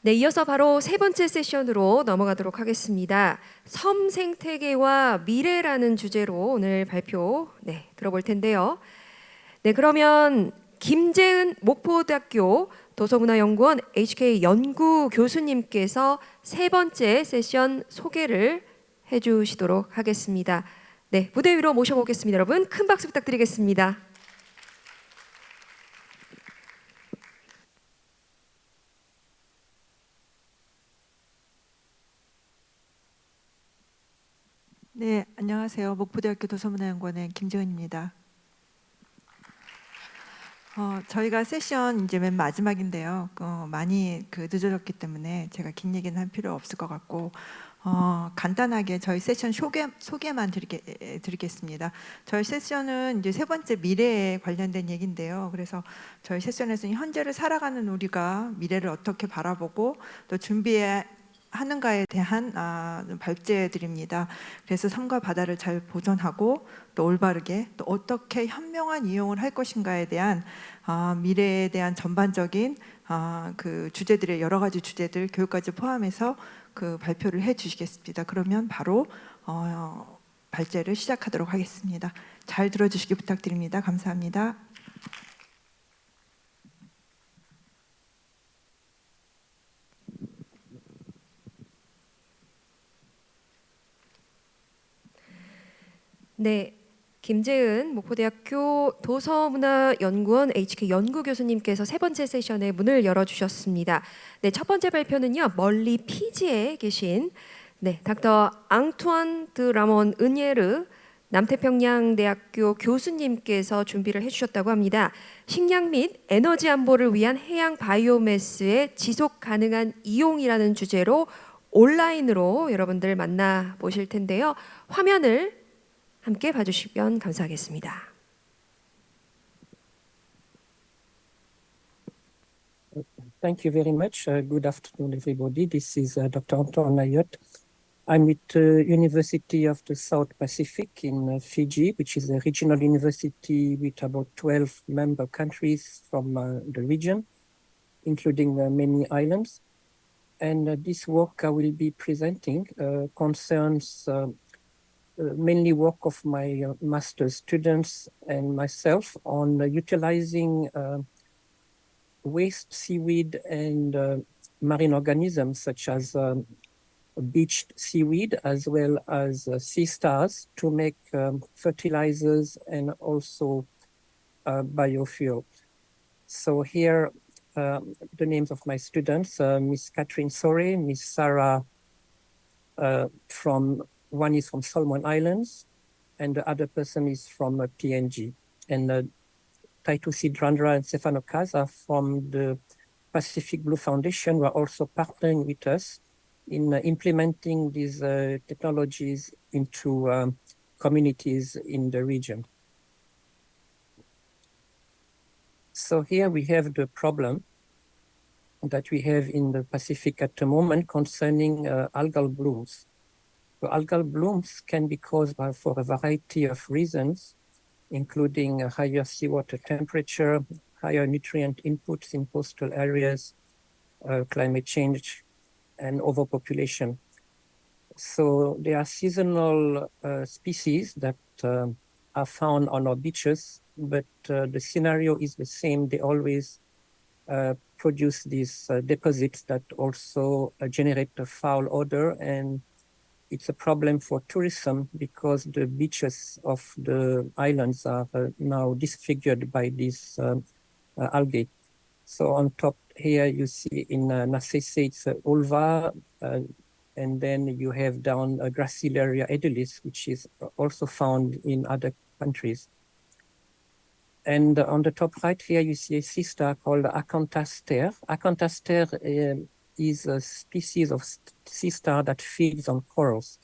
네, 이어서 바로 세 번째 세션으로 넘어가도록 하겠습니다. 섬 생태계와 미래라는 주제로 오늘 발표 들어볼 텐데요. 네, 그러면 김재은 목포대학교 도서문화연구원 HK 연구 교수님께서 세 번째 세션 소개를 해주시도록 하겠습니다. 네, 무대 위로 모셔보겠습니다. 여러분, 큰 박수 부탁드리겠습니다. 네, 안녕하세요. 목포대학교 도서문화연구원의 김재은입니다. 저희가 세션 이제 맨 마지막인데요. 많이 늦어졌기 때문에 제가 긴 얘기는 할 필요 없을 것 같고 간단하게 저희 세션 소개만 드리겠습니다. 저희 세션은 이제 세 번째 미래에 관련된 얘기인데요. 그래서 저희 세션에서는 현재를 살아가는 우리가 미래를 어떻게 바라보고 또 하는가에 대한 발제드립니다. 그래서 산과 바다를 잘 보존하고 또 올바르게 또 어떻게 현명한 이용을 할 것인가에 대한 미래에 대한 전반적인 그 주제들의 여러 가지 주제들 교육까지 포함해서 그 발표를 해주시겠습니다. 그러면 바로 발제를 시작하도록 하겠습니다. 잘 들어주시기 부탁드립니다. 감사합니다. 네, 김재은 목포대학교 도서문화연구원 HK 연구교수님께서 세 번째 세션의 문을 열어주셨습니다. 네, 첫 번째 발표는요, 멀리 피지에 계신 닥터 앙투안 드 라몬 은예르 남태평양대학교 교수님께서 준비를 해주셨다고 합니다. 식량 및 에너지 안보를 위한 해양 바이오매스의 지속 가능한 이용이라는 주제로 온라인으로 여러분들 만나보실 텐데요. 화면을 함께 봐주시면 감사하겠습니다. Thank you very much. Good afternoon, everybody. This is Dr. Antoine Layot. I'm with the University of the South Pacific in Fiji, which is a regional university with about 12 member countries from the region, including many islands. And this work I will be presenting concerns mainly work of my master's students and myself on utilizing waste seaweed and marine organisms such as beached seaweed as well as sea stars to make fertilizers and also biofuel. So here the names of my students, Miss Catherine Sore, Miss Sarah one is from Solomon Islands and the other person is from PNG. And Taitusi Drandra and Stefano Casa from the Pacific Blue Foundation were also partnering with us in implementing these technologies into communities in the region. So here we have the problem that we have in the Pacific at the moment concerning algal blooms. So algal blooms can be caused for a variety of reasons, including a higher seawater temperature, higher nutrient inputs in coastal areas, climate change, and overpopulation. So there are seasonal species that are found on our beaches, but the scenario is the same. They always produce these deposits that also generate a foul odor, and it's a problem for tourism because the beaches of the islands are now disfigured by these algae. So on top here you see in Narcisse it's ulva, and then you have down Gracilaria edulis, which is also found in other countries. And on the top right here you see a sea star called Acanthaster. Acanthaster is a species of sea star that feeds on corals.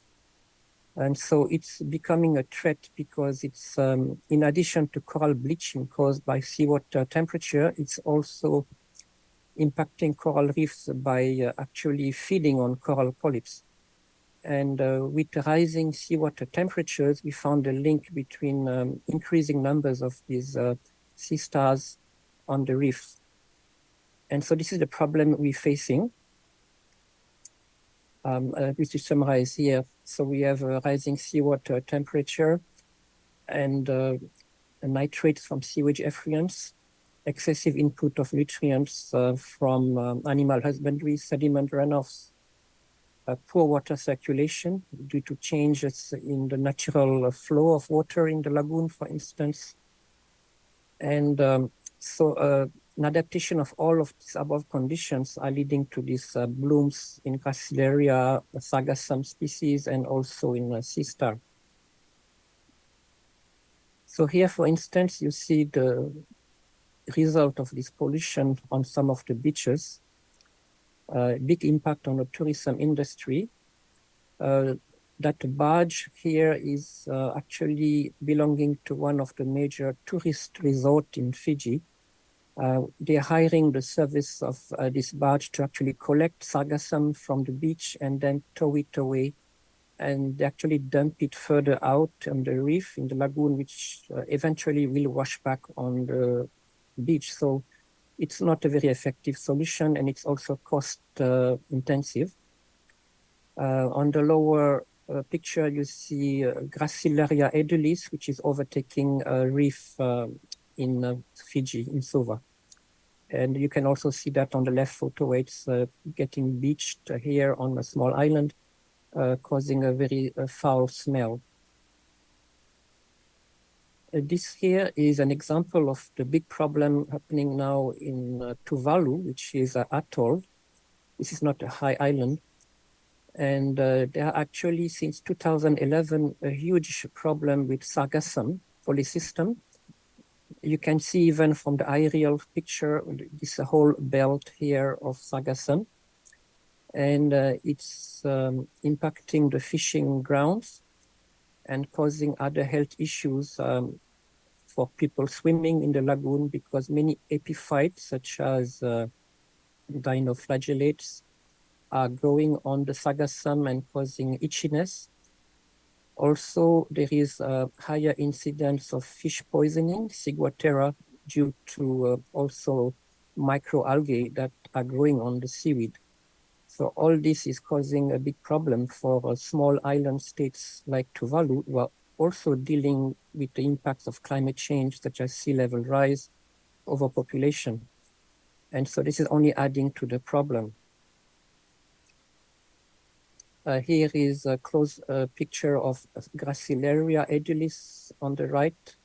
And so it's becoming a threat because it's, in addition to coral bleaching caused by seawater temperature, it's also impacting coral reefs by actually feeding on coral polyps. And with rising seawater temperatures, we found a link between increasing numbers of these sea stars on the reefs. And so this is the problem we're facing. which is summarized here. So we have a rising seawater temperature and nitrates from sewage effluents, excessive input of nutrients from animal husbandry, sediment runoffs, poor water circulation due to changes in the natural flow of water in the lagoon, for instance. And an adaptation of all of these above conditions are leading to these blooms in Gracilaria, sargassum species, and also in sea star. So here, for instance, you see the result of this pollution on some of the beaches. Big impact on the tourism industry. That barge here is actually belonging to one of the major tourist resorts in Fiji. They're hiring the service of this barge to actually collect sargassum from the beach and then tow it away. And they actually dump it further out on the reef in the lagoon, which eventually will wash back on the beach. So it's not a very effective solution, and it's also cost intensive. On the lower picture, you see Gracilaria edulis, which is overtaking a reef in Fiji, in Suva. And you can also see that on the left photo, where it's getting beached here on a small island, causing a very foul smell. This here is an example of the big problem happening now in Tuvalu, which is an atoll. This is not a high island. And there are actually, since 2011, a huge problem with sargassum polysystem. You can see even from the aerial picture, this whole belt here of sargassum. And it's impacting the fishing grounds and causing other health issues for people swimming in the lagoon, because many epiphytes, such as dinoflagellates, are growing on the sargassum and causing itchiness. Also, there is a higher incidence of fish poisoning, ciguatera, due to also microalgae that are growing on the seaweed. So all this is causing a big problem for small island states like Tuvalu, who are also dealing with the impacts of climate change, such as sea level rise, overpopulation. And so this is only adding to the problem. Here is a close picture of Gracilaria edulis on the right.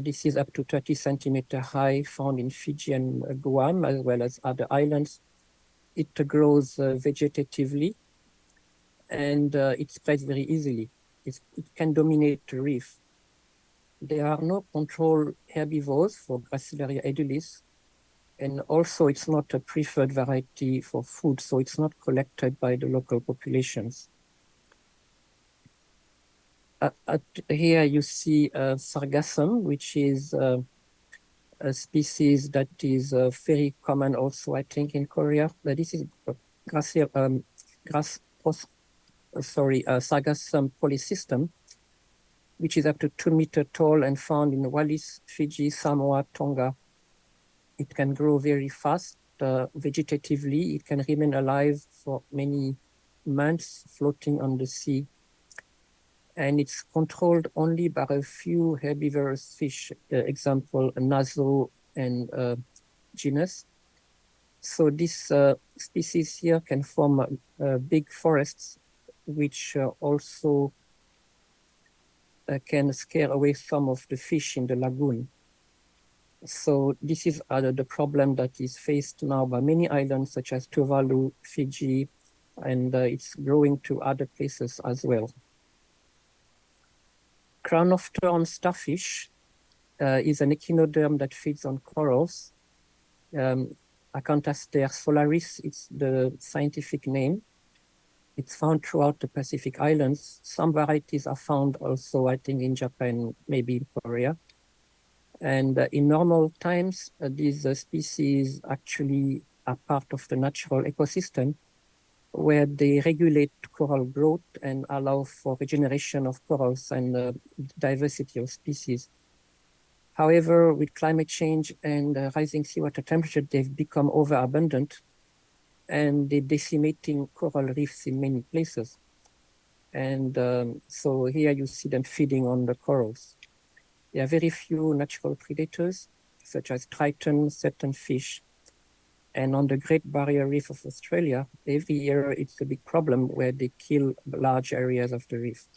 This is up to 30 centimeter high, found in Fiji and Guam, as well as other islands. It grows vegetatively, and it spreads very easily. It can dominate the reef. There are no control herbivores for Gracilaria edulis, and also it's not a preferred variety for food, so it's not collected by the local populations. Here you see sargassum, which is a species that is very common also, I think, in Korea. This is sargassum polysystem, which is up to 2 meters tall and found in Wallis, Fiji, Samoa, Tonga. It can grow very fast vegetatively. It can remain alive for many months floating on the sea. And it's controlled only by a few herbivorous fish, example, naso and genus. So this species here can form big forests, which also can scare away some of the fish in the lagoon. So this is the problem that is faced now by many islands, such as Tuvalu, Fiji, and it's growing to other places as well. Crown of thorn starfish is an echinoderm that feeds on corals. Acanthaster solaris, it's the scientific name. It's found throughout the Pacific Islands. Some varieties are found also, I think, in Japan, maybe in Korea. And in normal times, these species actually are part of the natural ecosystem, where they regulate coral growth and allow for regeneration of corals and diversity of species. However, with climate change and rising seawater temperature, they've become overabundant. and they're decimating coral reefs in many places. And so here you see them feeding on the corals. There are very few natural predators, such as triton, certain fish. And on the Great Barrier Reef of Australia, every year it's a big problem where they kill large areas of the reef.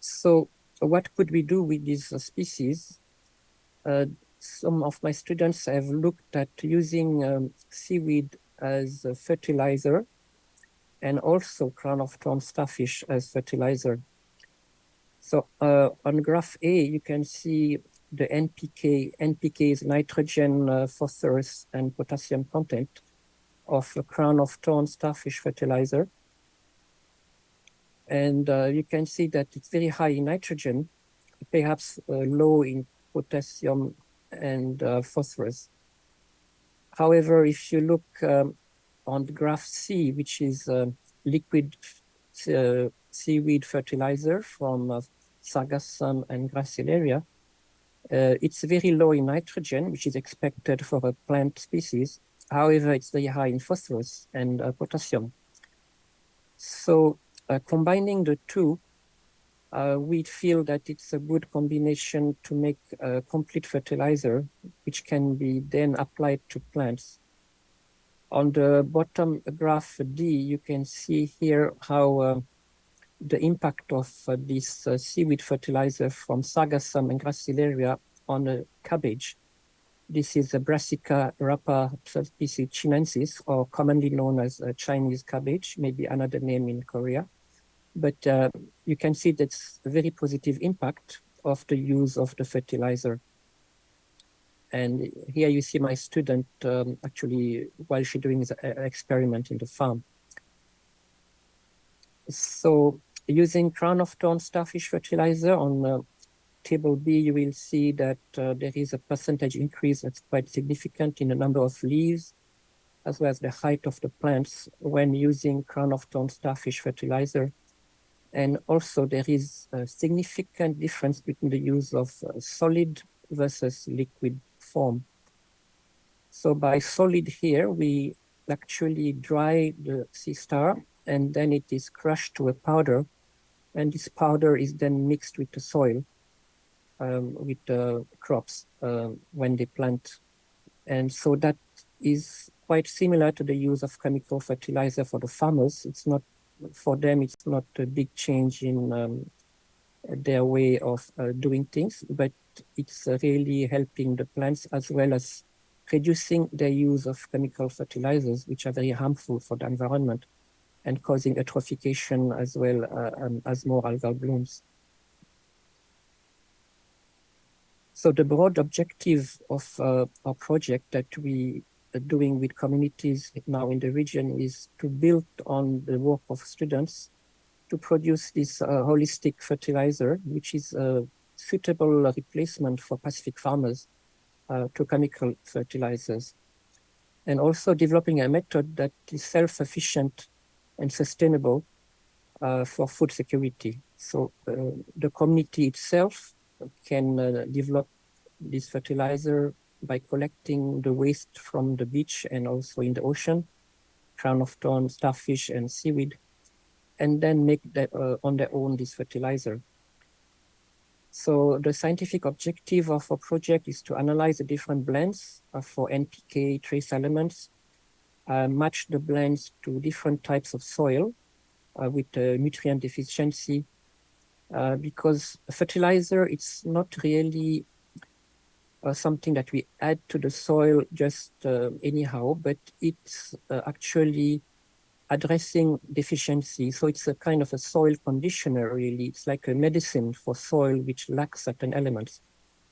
So what could we do with these species? Some of my students have looked at using seaweed as a fertilizer and also crown of thorn starfish as fertilizer. So on graph A, you can see the NPK. NPK is nitrogen, phosphorus, and potassium content of a crown of thorn starfish fertilizer. And you can see that it's very high in nitrogen, perhaps low in potassium and phosphorus. However, if you look on the graph C, which is liquid seaweed fertilizer from Sargassum and Gracilaria, it's very low in nitrogen, which is expected for a plant species. However, it's very high in phosphorus and potassium. So combining the two, we feel that it's a good combination to make a complete fertilizer, which can be then applied to plants. On the bottom graph D, you can see here how the impact of this seaweed fertilizer from Sargassum and Gracilaria on a cabbage. This is a Brassica rapa subspecies chinensis, or commonly known as a Chinese cabbage, maybe another name in Korea. But you can see that's a very positive impact of the use of the fertilizer. And here you see my student actually while she's doing an experiment in the farm. So using crown of thorn starfish fertilizer on table B, you will see that there is a percentage increase that's quite significant in the number of leaves, as well as the height of the plants when using crown of thorn starfish fertilizer. And also there is a significant difference between the use of solid versus liquid form. So by solid here, we actually dry the sea star and then it is crushed to a powder. And this powder is then mixed with the soil, with the crops when they plant. And so that is quite similar to the use of chemical fertilizer for the farmers. It's not, for them, it's not a big change in their way of doing things, but it's really helping the plants as well as reducing their use of chemical fertilizers, which are very harmful for the environment and causing eutrophication as well as more algal blooms. So the broad objective of our project that we are doing with communities now in the region is to build on the work of students to produce this holistic fertilizer, which is a suitable replacement for Pacific farmers to chemical fertilizers. And also developing a method that is self-sufficient and sustainable for food security. So the community itself can develop this fertilizer by collecting the waste from the beach and also in the ocean, crown of thorn, starfish, and seaweed, and then make that on their own this fertilizer. So the scientific objective of our project is to analyze the different blends for NPK trace elements, match the blends to different types of soil with nutrient deficiency, because fertilizer, it's not really something that we add to the soil just anyhow, but it's actually addressing deficiency. So it's a kind of a soil conditioner, really. It's like a medicine for soil which lacks certain elements.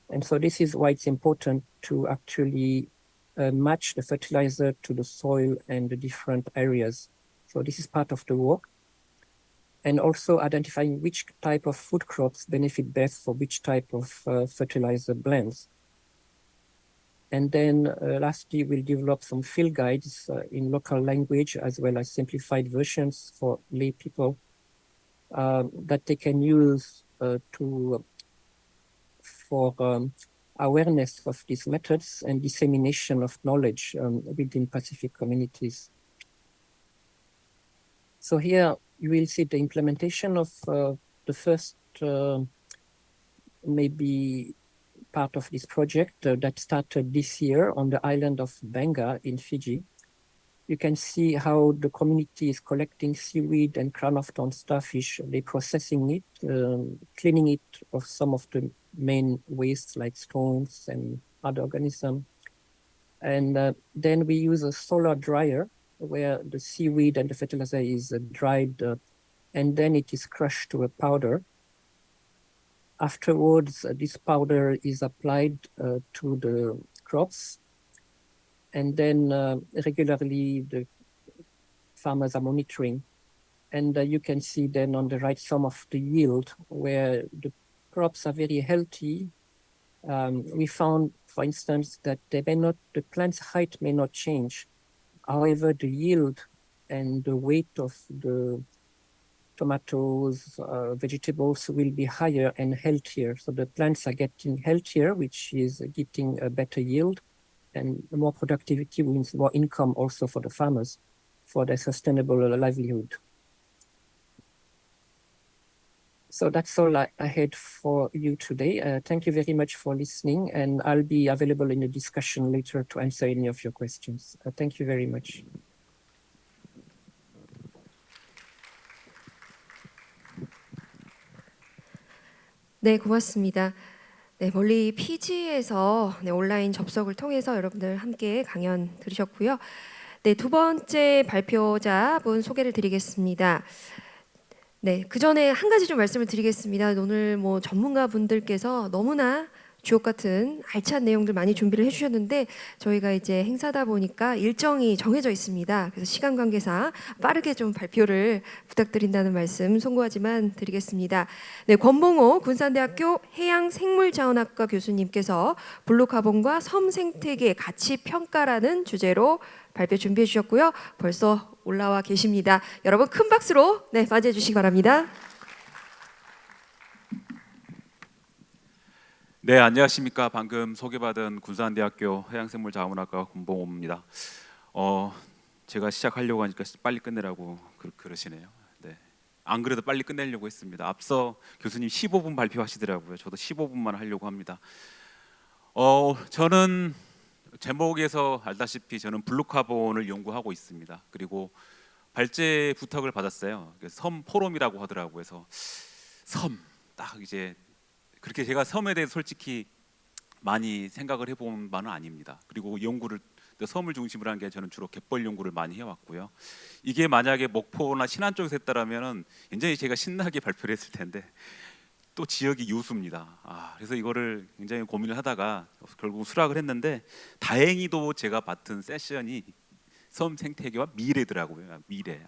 And so this is why it's important to actually match the fertilizer to the soil and the different areas. So this is part of the work. And also identifying which type of food crops benefit best for which type of fertilizer blends. And then lastly, we'll develop some field guides in local language as well as simplified versions for lay people that they can use for awareness of these methods and dissemination of knowledge within Pacific communities. So here you will see the implementation of the first maybe part of this project that started this year on the island of Benga in Fiji. You can see how the community is collecting seaweed and crown-of-thorn starfish. They're processing it, cleaning it of some of the main wastes like stones and other organisms. And then we use a solar dryer where the seaweed and the fertilizer is dried and then it is crushed to a powder. Afterwards, this powder is applied to the crops, and then regularly the farmers are monitoring. And you can see then on the right some of the yield where the crops are very healthy. We found, for instance, that the plant's height may not change. However, the yield and the weight of the tomatoes, vegetables will be higher and healthier. So the plants are getting healthier, which is getting a better yield, and more productivity means more income also for the farmers for their sustainable livelihood. So that's all I had for you today. Thank you very much for listening, and I'll be available in the discussion later to answer any of your questions. Thank you very much. 네, 고맙습니다. 네, 멀리 피지에서 온라인 접속을 통해서 여러분들 함께 강연 들으셨고요. 네, 두 번째 발표자분 소개를 드리겠습니다. 네, 그 전에 한 가지 좀 말씀을 드리겠습니다. 오늘 뭐 전문가분들께서 너무나 주옥 같은 알찬 내용들 많이 준비를 해주셨는데 저희가 이제 행사다 보니까 일정이 정해져 있습니다. 그래서 시간 관계상 빠르게 좀 발표를 부탁드린다는 말씀 송구하지만 드리겠습니다. 네, 권봉호 군산대학교 해양생물자원학과 교수님께서 블루카본과 섬생태계 가치 평가라는 주제로 발표 준비해 주셨고요. 벌써 올라와 계십니다. 여러분 큰 박수로 네, 맞이해 주시기 바랍니다. 네, 안녕하십니까. 방금 소개받은 군산대학교 해양생물자원학과 권봉호입니다. 제가 시작하려고 하니까 빨리 끝내라고 그러시네요. 네, 안 그래도 빨리 끝내려고 했습니다. 앞서 교수님 15분 발표하시더라고요. 저도 15분만 하려고 합니다. 저는 제목에서 알다시피 저는 블루카본을 연구하고 있습니다. 그리고 발제 부탁을 받았어요. 섬 포럼이라고 하더라고요. 그래서 섬 딱 이제 그렇게 제가 섬에 대해서 솔직히 많이 생각을 해본 바는 아닙니다. 그리고 연구를 섬을 중심으로 한 게 저는 주로 갯벌 연구를 많이 해왔고요. 이게 만약에 목포나 신안 쪽에서 했다라면은 굉장히 제가 신나게 발표를 했을 텐데 또 지역이 요수입니다. 그래서 이거를 굉장히 고민을 하다가 결국 수락을 했는데 다행히도 제가 맡은 세션이 섬 생태계와 미래더라고요. 미래.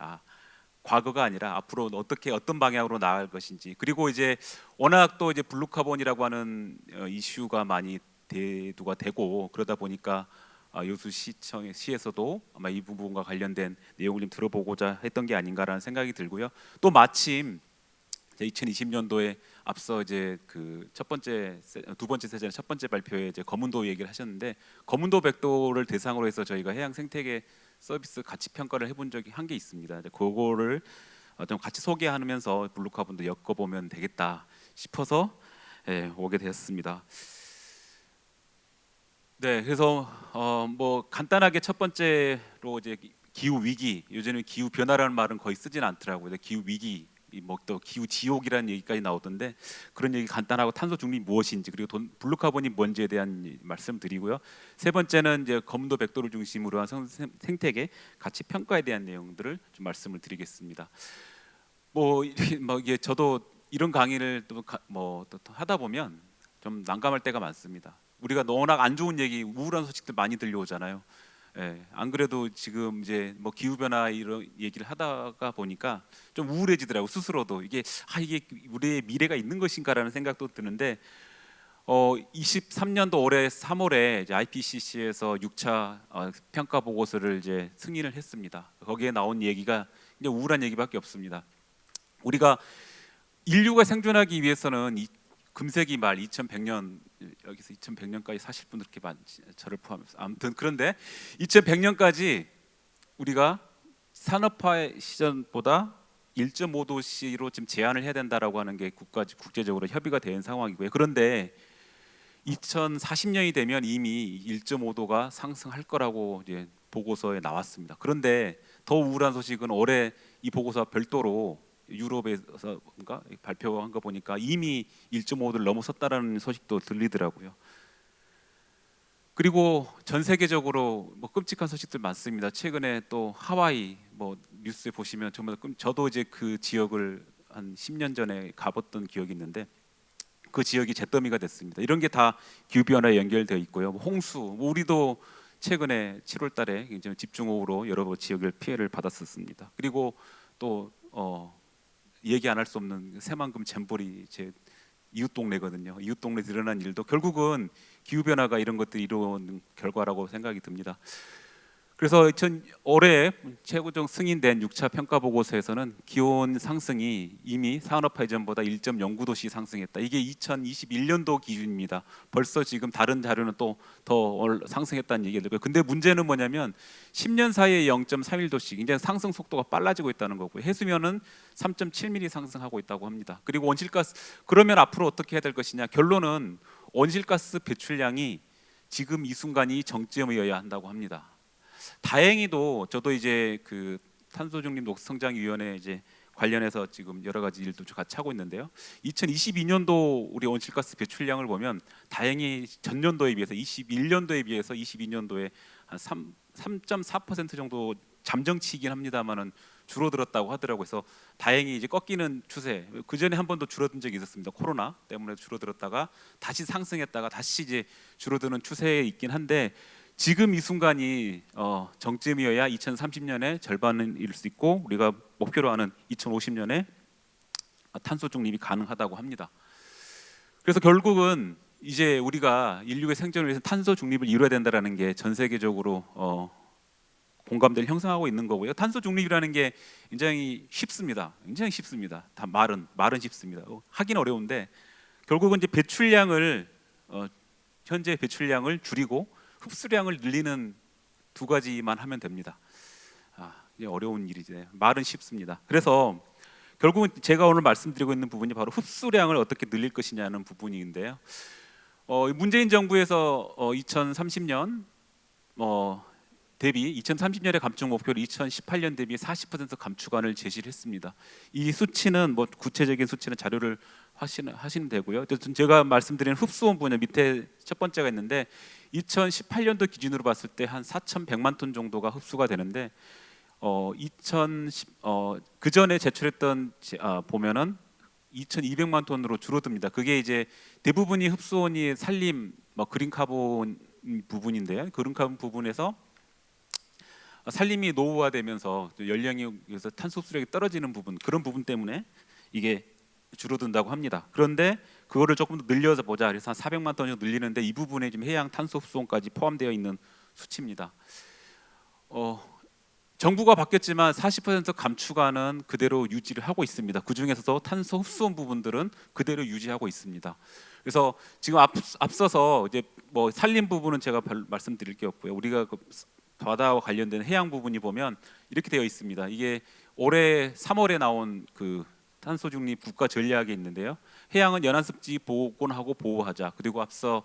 과거가 아니라 앞으로 어떤 방향으로 나아갈 것인지, 그리고 이제 워낙 또 이제 블루카본이라고 하는 이슈가 많이 대두가 되고 그러다 보니까 여수시에서도 아마 이 부분과 관련된 내용을 좀 들어보고자 했던 게 아닌가라는 생각이 들고요. 또 마침 2020년도에 앞서 이제 그 두 번째 세션 첫 번째 발표에 이제 거문도 얘기를 하셨는데, 거문도 백도를 대상으로 해서 저희가 해양 생태계 서비스 가치 평가를 해본 적이 한 게 있습니다. 그거를 좀 같이 소개하면서 블루카본도 엮어보면 되겠다 싶어서 오게 되었습니다. 네, 그래서 뭐 간단하게 첫 번째로 이제 기후 위기, 요즘은 기후 변화라는 말은 거의 쓰진 않더라고요. 기후 위기, 뭐 또 기후 지옥이라는 얘기까지 나오던데 그런 얘기 간단하고 탄소 중립이 무엇인지, 그리고 블루카본이 뭔지에 대한 말씀드리고요. 세 번째는 이제 거문도 백도를 중심으로 한 생태계 가치 평가에 대한 내용들을 좀 말씀을 드리겠습니다. 뭐 이게 저도 이런 강의를 또 하다 보면 좀 난감할 때가 많습니다. 우리가 워낙 안 좋은 얘기, 우울한 소식들 많이 들려오잖아요. 안 그래도 지금 이제 뭐 기후 변화 이런 얘기를 하다가 보니까 좀 우울해지더라고 스스로도. 이게 우리의 미래가 있는 것인가라는 생각도 드는데 23년도 올해 3월에 이제 IPCC에서 6차 평가 보고서를 이제 승인을 했습니다. 거기에 나온 얘기가 이제 우울한 얘기밖에 없습니다. 우리가 인류가 생존하기 위해서는 금세기 말 2100년 여기서 2100년까지 사실 분들 이렇게 많지 저를 포함해서 아무튼 그런데 2100년까지 우리가 산업화 시전보다 1.5도씨로 지금 제한을 해야 된다라고 하는 게 국제적으로 협의가 된 상황이고요. 그런데 2040년이 되면 이미 1.5도가 상승할 거라고 이제 보고서에 나왔습니다. 그런데 더 우울한 소식은 올해 이 보고서와 별도로 유럽에서 뭔가 발표한 거 보니까 이미 1.5도를 넘어섰다라는 소식도 들리더라고요. 그리고 전 세계적으로 뭐 끔찍한 소식들 많습니다. 최근에 또 하와이 뭐 뉴스에 보시면 정말 저도 이제 그 지역을 한 10년 전에 가봤던 기억이 있는데 그 지역이 잿더미가 됐습니다. 이런 게 다 기후 변화에 연결되어 있고요. 뭐 홍수, 뭐 우리도 최근에 7월달에 굉장히 집중호우로 여러 지역을 피해를 받았었습니다. 그리고 또 얘기 안 할 수 없는 새만금 잼버리 제 이웃 동네거든요. 이웃 동네에서 일어난 일도 결국은 기후 변화가 이런 것들이 이루어온 결과라고 생각이 듭니다. 그래서 올해 최고정 승인된 6차 평가 보고서에서는 기온 상승이 이미 산업화 이전보다 1.09도씩 상승했다. 이게 2021년도 기준입니다. 벌써 지금 다른 자료는 또 더 상승했다는 얘기가 들고요. 근데 문제는 뭐냐면 10년 사이에 0.31도씩 굉장히 상승 속도가 빨라지고 있다는 거고요. 해수면은 3.7mm 상승하고 있다고 합니다. 그리고 온실가스 그러면 앞으로 어떻게 해야 될 것이냐? 결론은 온실가스 배출량이 지금 이 순간이 정점이어야 한다고 합니다. 다행히도 저도 이제 그 탄소 중립 녹성장위원회 이제 관련해서 지금 여러 가지 일도 같이 하고 있는데요. 2022년도 우리 온실가스 배출량을 보면 다행히 전년도에 비해서 21년도에 비해서 22년도에 한 3.4% 정도 잠정치이긴 합니다만은 줄어들었다고 하더라고요. 그래서 다행히 이제 꺾이는 추세. 그 전에 한 번도 줄어든 적이 있었습니다. 코로나 때문에 줄어들었다가 다시 상승했다가 다시 이제 줄어드는 추세에 있긴 한데. 지금 이 순간이 정점이어야 2030년에 절반은 이룰 수 있고 우리가 목표로 하는 2050년에 탄소 중립이 가능하다고 합니다. 그래서 결국은 이제 우리가 인류의 생존을 위해서 탄소 중립을 이루어야 된다는 게 전 세계적으로 공감대를 형성하고 있는 거고요. 탄소 중립이라는 게 굉장히 쉽습니다. 굉장히 쉽습니다. 다 말은 쉽습니다. 하긴 어려운데 결국은 이제 배출량을 현재 배출량을 줄이고 흡수량을 늘리는 두 가지만 하면 됩니다. 이게 어려운 일이죠. 말은 쉽습니다. 그래서 결국은 제가 오늘 말씀드리고 있는 부분이 바로 흡수량을 어떻게 늘릴 것이냐는 부분인데요. 문재인 정부에서 2030년 대비 2030년의 감축 목표를 2018년 대비 40% 감축안을 제시를 했습니다. 이 수치는 뭐 구체적인 수치는 자료를 하시면 되고요. 제가 말씀드린 흡수원 분야 밑에 첫 번째가 있는데 2018년도 기준으로 봤을 때 한 4,100만 톤 정도가 흡수가 되는데 그 전에 제출했던 보면은 2,200만 톤으로 줄어듭니다. 그게 이제 대부분이 흡수원이 산림 그린카본 부분인데요. 그린카본 부분에서 산림이 노후화되면서 연령에서 탄소 흡수력이 떨어지는 부분 그런 부분 때문에 이게 줄어든다고 합니다. 그런데 그거를 조금 더 늘려서 보자. 그래서 한 400만 톤 정도 늘리는데 이 부분에 지금 해양 탄소 흡수원까지 포함되어 있는 수치입니다. 정부가 바뀌었지만 40% 감축안은 그대로 유지를 하고 있습니다. 그 중에서도 탄소 흡수원 부분들은 그대로 유지하고 있습니다. 그래서 지금 앞서서 이제 뭐 산림 부분은 제가 말씀드릴 게 없고요. 우리가 그 바다와 관련된 해양 부분이 보면 이렇게 되어 있습니다. 이게 올해 3월에 나온 그 탄소 중립 국가 전략이 있는데요. 해양은 연안습지 복원하고 보호하자. 그리고 앞서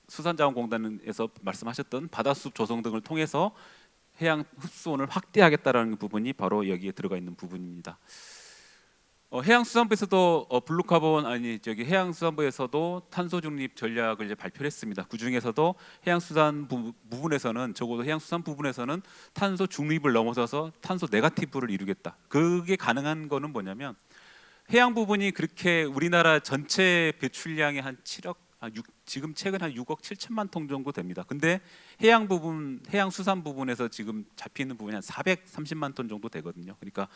수산자원공단에서 말씀하셨던 바다숲 조성 등을 통해서 해양 흡수원을 확대하겠다라는 부분이 바로 여기에 들어가 있는 부분입니다. 해양수산부에서도 해양수산부에서도 탄소 중립 전략을 이제 발표를 했습니다. 그 중에서도 해양수산 부분에서는 적어도 해양수산 부분에서는 탄소 중립을 넘어서서 탄소 네거티브를 이루겠다. 그게 가능한 거는 뭐냐면 해양 부분이 그렇게 우리나라 전체 배출량의 한 7억 지금 최근 한 6억 7천만 톤 정도 됩니다. 근데 해양 부분, 해양수산 부분에서 지금 잡히는 부분이 한 430만 톤 정도 되거든요. 그러니까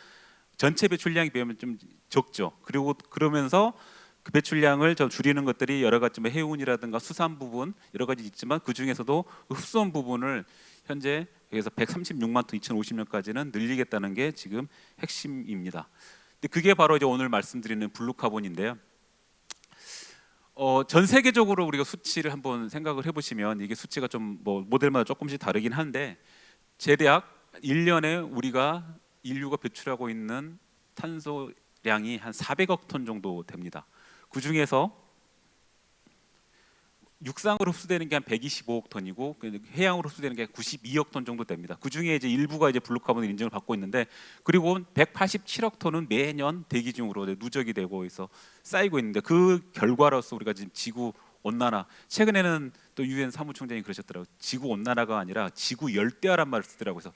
전체 배출량에 비하면 좀 적죠. 그리고 그러면서 그 배출량을 좀 줄이는 것들이 여러 가지 해운이라든가 수산 부분 여러 가지 있지만 그 중에서도 흡수원 부분을 현재 여기서 136만 톤 2050년까지는 늘리겠다는 게 지금 핵심입니다. 근데 그게 바로 이제 오늘 말씀드리는 블루카본인데요. 전 세계적으로 우리가 수치를 한번 생각을 해보시면 이게 수치가 좀 뭐 모델마다 조금씩 다르긴 한데 대략 1년에 우리가 인류가 배출하고 있는 탄소량이 한 400억 톤 정도 됩니다. 그 중에서 육상으로 흡수되는 게 한 125억 톤이고 해양으로 흡수되는 게 92억 톤 정도 됩니다. 그 중에 이제 일부가 이제 블루카본 인증을 받고 있는데 그리고 187억 톤은 매년 대기 중으로 누적이 되고 있어 쌓이고 있는데 그 결과로서 우리가 지금 지구 온난화 최근에는 또 유엔 사무총장이 그러셨더라고요. 지구 온난화가 아니라 지구 열대화란 말을 쓰더라고요. 그래서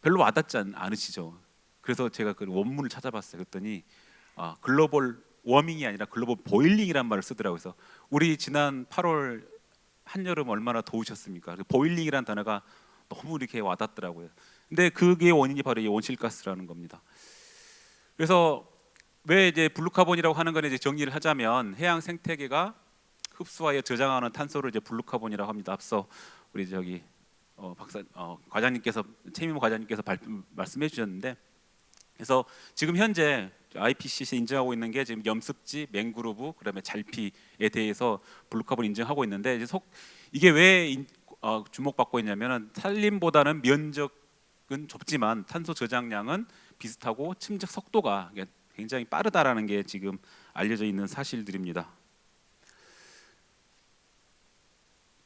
별로 와닿지 않으시죠? 그래서 제가 그 원문을 찾아봤어요. 그랬더니 글로벌 워밍이 아니라 글로벌 보일링이란 말을 쓰더라고요. 그래서 우리 지난 8월 한여름 얼마나 더우셨습니까? 보일링이란 단어가 너무 이렇게 와닿더라고요. 근데 그게 원인이 바로 이 온실가스라는 겁니다. 그래서 왜 이제 블루카본이라고 하는 건 이제 정리를 하자면 해양 생태계가 흡수하여 저장하는 탄소를 이제 블루카본이라고 합니다. 앞서 우리 저기 과장님께서 최민호 과장님께서 말씀해 주셨는데 그래서 지금 현재 IPCC 인증하고 있는 게 지금 염습지, 맹그로브, 그다음에 잘피에 대해서 블루카본 인증하고 있는데 이게 왜 주목받고 있냐면은 산림보다는 면적은 좁지만 탄소 저장량은 비슷하고 침적 속도가 굉장히 빠르다라는 게 지금 알려져 있는 사실들입니다.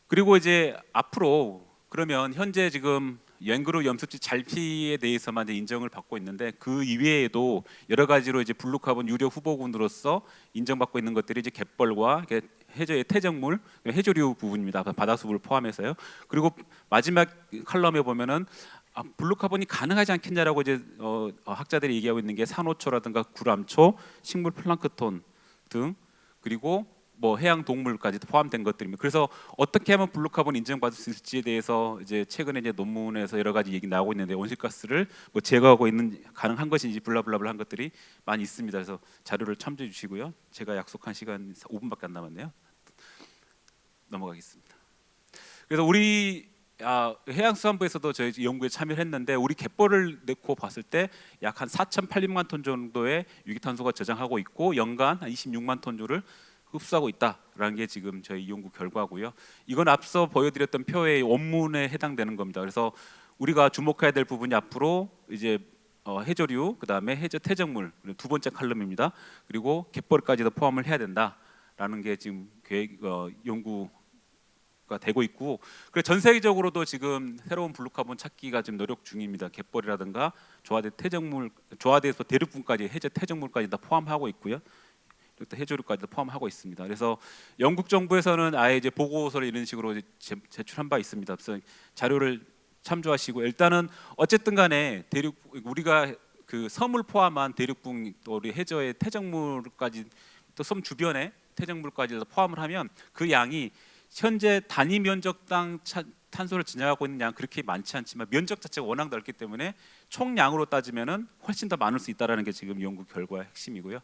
그리고 이제 앞으로 그러면 현재 지금 맹그로브 염습지 잘피에 대해서만 이제 인정을 받고 있는데 그 이외에도 여러 가지로 이제 블루카본 유료 후보군으로서 인정받고 있는 것들이 이제 갯벌과 해저의 퇴적물, 해조류 부분입니다. 바다수분을 포함해서요. 그리고 마지막 칼럼에 보면은 블루카본이 가능하지 않겠냐라고 이제 학자들이 얘기하고 있는 게 산호초라든가 구람초, 식물 플랑크톤 등 그리고 뭐 해양 동물까지 포함된 것들입니다. 그래서 어떻게 하면 블루카본 인정받을 수 있을지에 대해서 이제 최근에 이제 논문에서 여러 가지 얘기 나오고 있는데 온실가스를 뭐 제거하고 있는 가능한 것인지 블라블라블 한 것들이 많이 있습니다. 그래서 자료를 참조해 주시고요. 제가 약속한 시간 5분밖에 안 남았네요. 넘어가겠습니다. 그래서 우리 해양수산부에서도 저희 연구에 참여를 했는데 우리 갯벌을 놓고 봤을 때 약 한 4,800만 톤 정도의 유기탄소가 저장하고 있고 연간 한 26만 톤 조를 흡수하고 있다라는 게 지금 저희 연구 결과고요. 이건 앞서 보여드렸던 표의 원문에 해당되는 겁니다. 그래서 우리가 주목해야 될 부분이 앞으로 이제 해조류, 그 다음에 해저 퇴적물 두 번째 칼럼입니다. 그리고 갯벌까지도 포함을 해야 된다라는 게 지금 연구가 되고 있고, 그래서 전 세계적으로도 지금 새로운 블루카본 찾기가 지금 노력 중입니다. 갯벌이라든가 조화된 퇴적물, 조화돼서 대륙분까지 해저 퇴적물까지 다 포함하고 있고요. 또 해조류까지도 포함하고 있습니다. 그래서 영국 정부에서는 아예 이제 보고서를 이런 식으로 제출한 바 있습니다. 그래서 자료를 참조하시고 일단은 어쨌든 간에 우리가 그 섬을 포함한 대륙분 또 우리 해저의 퇴적물까지 또 섬 주변에 퇴적물까지 포함을 하면 그 양이 현재 단위 면적당 탄소를 증량하고 있는 양 그렇게 많지 않지만 면적 자체가 워낙 넓기 때문에 총량으로 따지면은 훨씬 더 많을 수 있다라는 게 지금 연구 결과의 핵심이고요.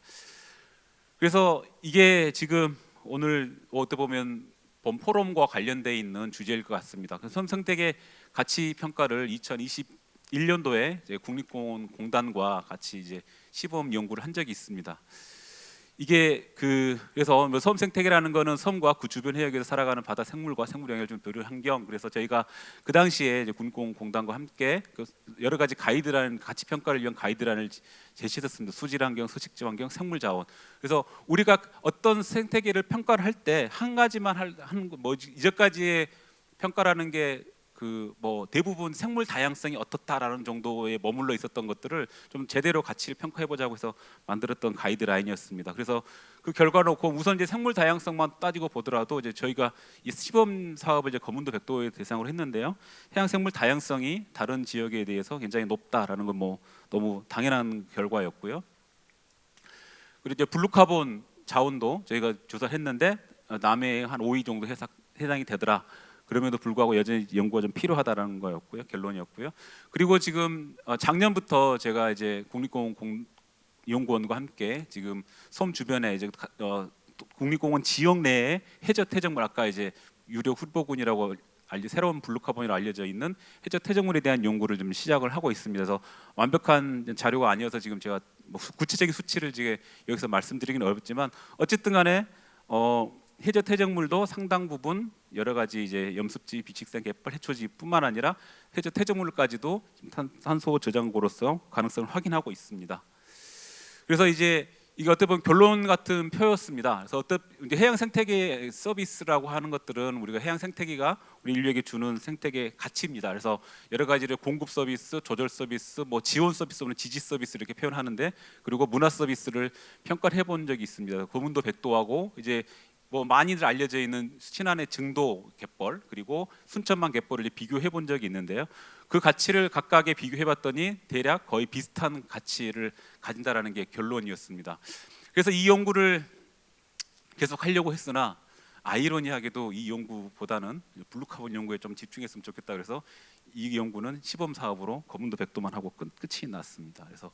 그래서 이게 지금 오늘 어떻게 보면 본 포럼과 관련돼 있는 주제일 것 같습니다. 섬 생태계 가치 평가를 2021년도에 이제 국립공원공단과 같이 이제 시범 연구를 한 적이 있습니다. 이게 그래서 섬 생태계라는 거는 섬과 그 주변 해역에서 살아가는 바다 생물과 생물 영역을 좀 교류 환경. 그래서 저희가 그 당시에 이제 국립공원공단과 함께 여러 가지 가이드라인 가치 평가를 위한 가이드라인을 제시했습니다. 수질 환경, 서식지 환경, 생물 자원. 그래서 우리가 어떤 생태계를 평가를 할 때 한 가지만 하는 거 이제까지의 평가라는 게 뭐 대부분 생물 다양성이 어떻다라는 정도에 머물러 있었던 것들을 좀 제대로 가치를 평가해 보자고 해서 만들었던 가이드라인이었습니다. 그래서 그 결과로 놓고 우선 이제 생물 다양성만 따지고 보더라도 이제 저희가 이 시범 사업을 이제 거문도 백도의 대상으로 했는데요. 해양 생물 다양성이 다른 지역에 대해서 굉장히 높다라는 건 뭐 너무 당연한 결과였고요. 그리고 이제 블루카본 자원도 저희가 조사를 했는데 남해에 한 5위 정도 해당이 되더라. 그럼에도 불구하고 여전히 연구가 좀 필요하다라는 거였고요. 결론이었고요. 그리고 지금 작년부터 제가 이제 국립공원연구원과 함께 지금 섬 주변에 이제 국립공원 지역 내에 해저 퇴적물 아까 이제 유료 후보군이라고 새로운 블루카본이라고 알려져 있는 해저 퇴적물에 대한 연구를 좀 시작을 하고 있습니다. 그래서 완벽한 자료가 아니어서 지금 제가 뭐 구체적인 수치를 지금 여기서 말씀드리기는 어렵지만 어쨌든 간에 해저 퇴적물도 상당 부분 여러 가지 이제 염습지, 비칙생, 갯벌, 해초지뿐만 아니라 해저 퇴적물까지도 산소 저장고로서 가능성을 확인하고 있습니다. 그래서 이제 이게 어떻게 보면 결론 같은 표였습니다. 그래서 이제 해양 생태계 서비스라고 하는 것들은 우리가 해양 생태계가 우리 인류에게 주는 생태계 가치입니다. 그래서 여러 가지를 공급 서비스, 조절 서비스, 뭐 지원 서비스, 지지 서비스 이렇게 표현하는데, 그리고 문화 서비스를 평가를 해본 적이 있습니다. 고문도 백도하고 이제 뭐 많이들 알려져 있는 신안의 증도 갯벌, 그리고 순천만 갯벌을 비교해 본 적이 있는데요. 그 가치를 각각에 비교해봤더니 대략 거의 비슷한 가치를 가진다라는 게 결론이었습니다. 그래서 이 연구를 계속 하려고 했으나 아이러니하게도 이 연구보다는 블루카본 연구에 좀 집중했으면 좋겠다. 그래서 이 연구는 시범 사업으로 거문도 백도만 하고 끝이 났습니다. 그래서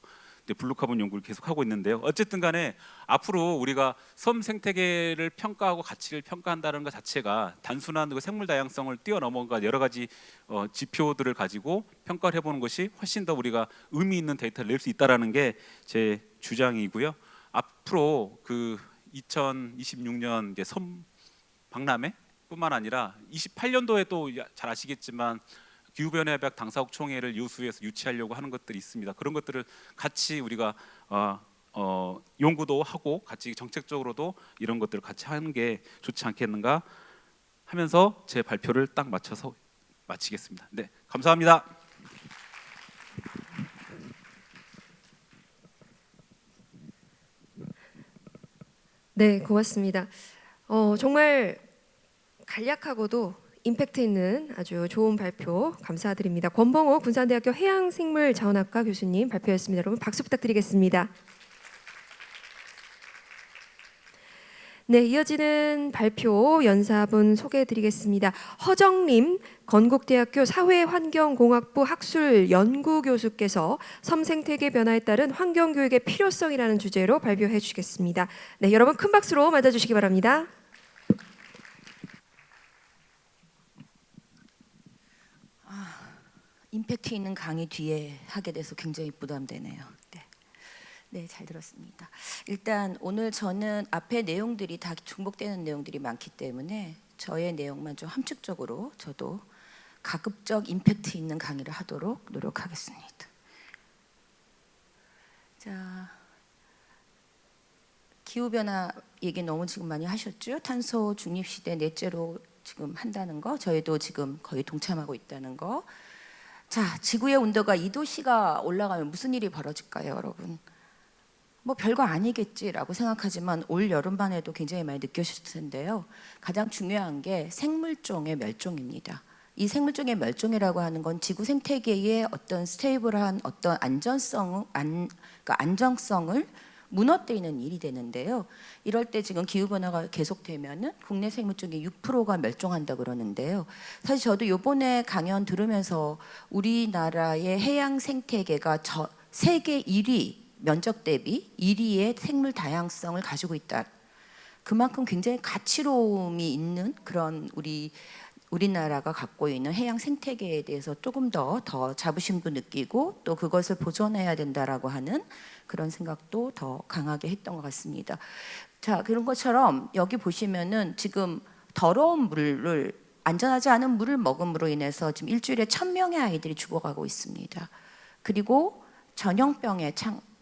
블루카본 연구를 계속 하고 있는데요. 어쨌든 간에 앞으로 우리가 섬 생태계를 평가하고 가치를 평가한다는 것 자체가 단순한 그 생물 다양성을 뛰어넘어가 여러 가지 지표들을 가지고 평가를 해보는 것이 훨씬 더 우리가 의미 있는 데이터를 낼 수 있다라는 게 제 주장이고요. 앞으로 그 2026년 이제 섬 박람회뿐만 아니라 28년도에 또 잘 아시겠지만 기후변화협약 당사국 총회를 여수에서 유치하려고 하는 것들이 있습니다. 그런 것들을 같이 우리가 연구도 하고 같이 정책적으로도 이런 것들을 같이 하는 게 좋지 않겠는가 하면서 제 발표를 딱 맞춰서 마치겠습니다. 네, 감사합니다. 네, 고맙습니다. 정말 간략하고도 임팩트 있는 아주 좋은 발표 감사드립니다. 권봉호 군산대학교 해양생물자원학과 교수님 발표였습니다. 여러분 박수 부탁드리겠습니다. 네, 이어지는 발표 연사분 소개해드리겠습니다. 허정림 건국대학교 사회환경공학부 학술 연구교수께서 섬생태계 변화에 따른 환경교육의 필요성이라는 주제로 발표해 주시겠습니다. 네, 여러분 큰 박수로 맞아주시기 바랍니다. 임팩트 있는 강의 뒤에 하게 돼서 굉장히 부담되네요. 네, 잘 들었습니다. 일단 오늘 저는 앞에 내용들이 다 중복되는 내용들이 많기 때문에 저의 내용만 좀 함축적으로 저도 가급적 임팩트 있는 강의를 하도록 노력하겠습니다. 자, 기후변화 얘기 너무 지금 많이 하셨죠? 탄소 중립시대 넷째로 지금 한다는 거, 저희도 지금 거의 동참하고 있다는 거. 자, 지구의 온도가 2도씨가 올라가면 무슨 일이 벌어질까요, 여러분? 뭐 별거 아니겠지라고 생각하지만 올 여름만 해도 굉장히 많이 느껴졌을 텐데요. 가장 중요한 게 생물종의 멸종입니다. 이 생물종의 멸종이라고 하는 건 지구 생태계의 어떤 스테이블한 어떤 안정성을 무너뜨리는 일이 되는데요. 이럴 때 지금 기후변화가 계속되면은 국내 생물종의 6%가 멸종한다 그러는데요. 사실 저도 이번에 강연 들으면서 우리나라의 해양 생태계가 세계 1위 면적 대비 1위의 생물 다양성을 가지고 있다. 그만큼 굉장히 가치로움이 있는 그런 우리나라가 갖고 있는 해양 생태계에 대해서 조금 더 자부심도 느끼고 또 그것을 보존해야 된다라고 하는 그런 생각도 더 강하게 했던 것 같습니다. 자, 그런 것처럼 여기 보시면은 지금 더러운 물을 안전하지 않은 물을 먹음으로 인해서 지금 일주일에 1000명의 아이들이 죽어가고 있습니다. 그리고 전염병의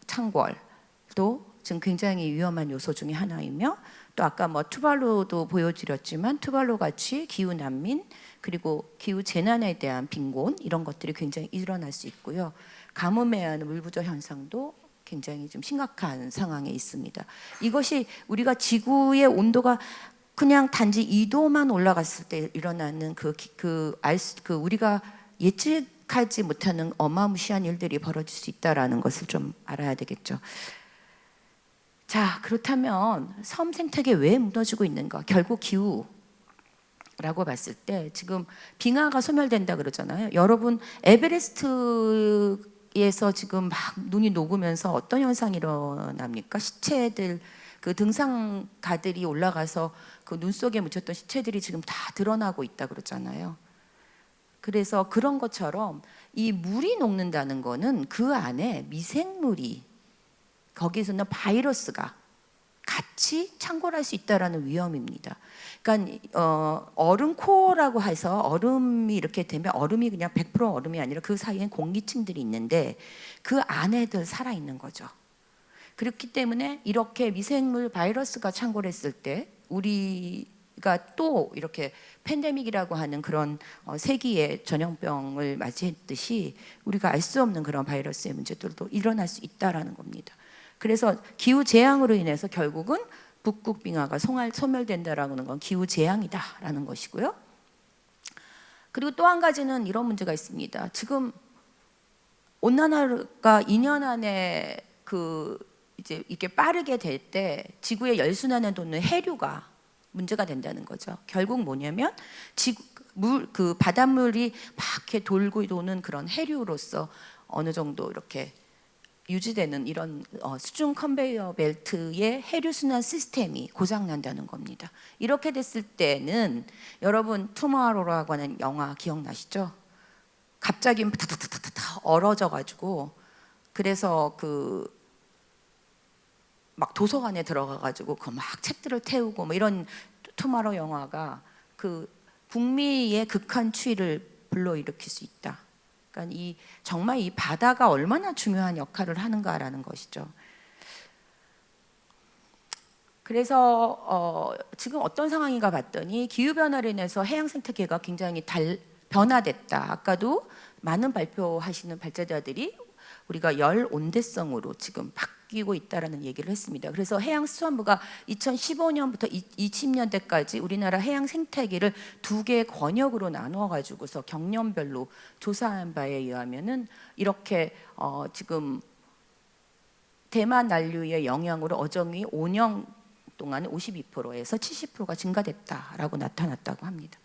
창궐도 지금 굉장히 위험한 요소 중에 하나이며 또 아까 뭐 투발루도 보여드렸지만 투발루 같이 기후 난민 그리고 기후 재난에 대한 빈곤 이런 것들이 굉장히 일어날 수 있고요. 가뭄에 의한 물 부족 현상도 굉장히 좀 심각한 상황에 있습니다. 이것이 우리가 지구의 온도가 그냥 단지 2도만 올라갔을 때 일어나는 우리가 예측하지 못하는 어마무시한 일들이 벌어질 수 있다라는 것을 좀 알아야 되겠죠. 자, 그렇다면 섬 생태계 왜 무너지고 있는가? 결국 기후라고 봤을 때 지금 빙하가 소멸된다 그러잖아요. 여러분 에베레스트에서 지금 막 눈이 녹으면서 어떤 현상이 일어납니까? 시체들 그 등산가들이 올라가서 그 눈 속에 묻혔던 시체들이 지금 다 드러나고 있다 그러잖아요. 그래서 그런 것처럼 이 물이 녹는다는 거는 그 안에 미생물이 거기서는 바이러스가 같이 창궐할 수 있다라는 위험입니다. 그러니까 얼음 코어라고 해서 얼음이 이렇게 되면 얼음이 그냥 100% 얼음이 아니라 그 사이엔 공기층들이 있는데 그 안에들 살아 있는 거죠. 그렇기 때문에 이렇게 미생물 바이러스가 창궐했을 때 우리가 또 이렇게 팬데믹이라고 하는 그런 세기의 전염병을 맞이했듯이 우리가 알 수 없는 그런 바이러스의 문제들도 일어날 수 있다라는 겁니다. 그래서 기후 재앙으로 인해서 결국은 북극 빙하가 소멸된다라는 건 기후 재앙이다라는 것이고요. 그리고 또 한 가지는 이런 문제가 있습니다. 지금 온난화가 2년 안에 이제 이게 빠르게 될 때 지구의 열순환에 도는 해류가 문제가 된다는 거죠. 결국 뭐냐면 바닷물이 막 이렇게 돌고 도는 그런 해류로서 어느 정도 이렇게 유지되는 이런 수중 컨베이어 벨트의 해류 순환 시스템이 고장 난다는 겁니다. 이렇게 됐을 때는 여러분 투모로우라고 하는 영화 기억나시죠? 갑자기 타타타타타 얼어져 가지고 그래서 막 도서관에 들어가 가지고 막 책들을 태우고 뭐 이런 투모로우 영화가 북미의 극한 추위를 불러일으킬 수 있다. 그러니까 정말 이 바다가 얼마나 중요한 역할을 하는가라는 것이죠. 그래서 지금 어떤 상황인가 봤더니 기후 변화로 인해서 해양 생태계가 굉장히 변화됐다. 아까도 많은 발표하시는 발제자들이 우리가 열 온대성으로 지금 바뀌고 있다라는 얘기를 했습니다. 그래서 해양수산부가 2015년부터 20년대까지 우리나라 해양 생태계를 2개의 권역으로 나누어 가지고서 경년별로 조사한 바에 의하면은 이렇게 지금 대만 난류의 영향으로 어종이 5년 동안 52%에서 70%가 증가됐다라고 나타났다고 합니다.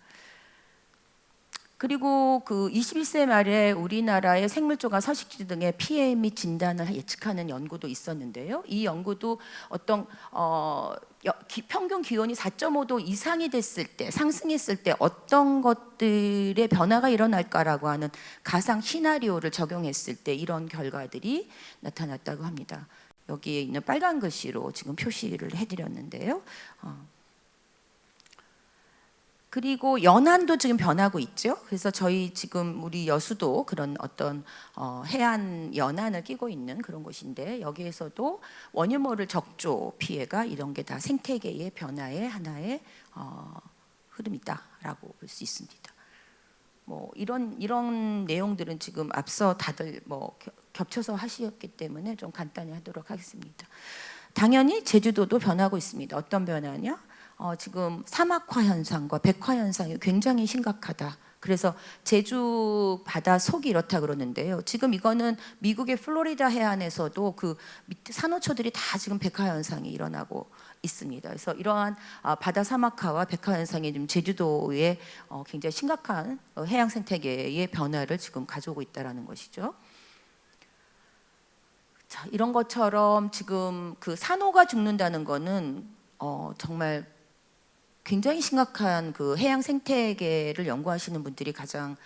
그리고 21세기 말에 우리나라의 생물조과 서식지 등의 피해 및 진단을 예측하는 연구도 있었는데요. 이 연구도 어떤 평균 기온이 4.5도 이상이 됐을 때, 상승했을 때 어떤 것들의 변화가 일어날까라고 하는 가상 시나리오를 적용했을 때 이런 결과들이 나타났다고 합니다. 여기에 있는 빨간 글씨로 지금 표시를 해드렸는데요. 그리고 연안도 지금 변하고 있죠. 그래서 저희 지금 우리 여수도 그런 어떤 해안 연안을 끼고 있는 그런 곳인데 여기에서도 원유 모를 적조 피해가 이런 게 다 생태계의 변화의 하나의 흐름이다라고 볼 수 있습니다. 뭐 이런 내용들은 지금 앞서 다들 뭐 겹쳐서 하셨기 때문에 좀 간단히 하도록 하겠습니다. 당연히 제주도도 변하고 있습니다. 어떤 변화냐? 지금 사막화 현상과 백화 현상이 굉장히 심각하다. 그래서 제주 바다 속이 이렇다 그러는데요. 지금 이거는 미국의 플로리다 해안에서도 밑에 산호초들이 다 지금 백화 현상이 일어나고 있습니다. 그래서 이러한 바다 사막화와 백화 현상이 지금 제주도에 굉장히 심각한 해양 생태계의 변화를 지금 가져오고 있다라는 것이죠. 자, 이런 것처럼 지금 산호가 죽는다는 거는 정말 굉장히 심각한 해양 생태계를 연구하시는 분들이 가장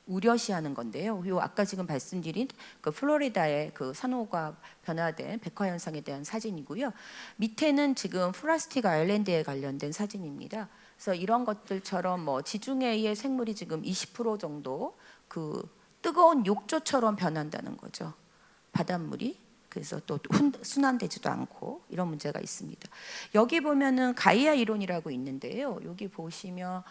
우려시하는 건데요. 요 아까 지금 말씀드린 플로리다의 산호가 변화된 백화 현상에 대한 사진이고요. 밑에는 지금 플라스틱 아일랜드에 관련된 사진입니다. 그래서 이런 것들처럼 뭐 지중해의 생물이 지금 20% 정도 뜨거운 욕조처럼 변한다는 거죠. 바닷물이. 그래서 또 순환되지도 않고 이런 문제가 있습니다. 여기 보면은 가이아 이론이라고 있는데요. 여기 보시면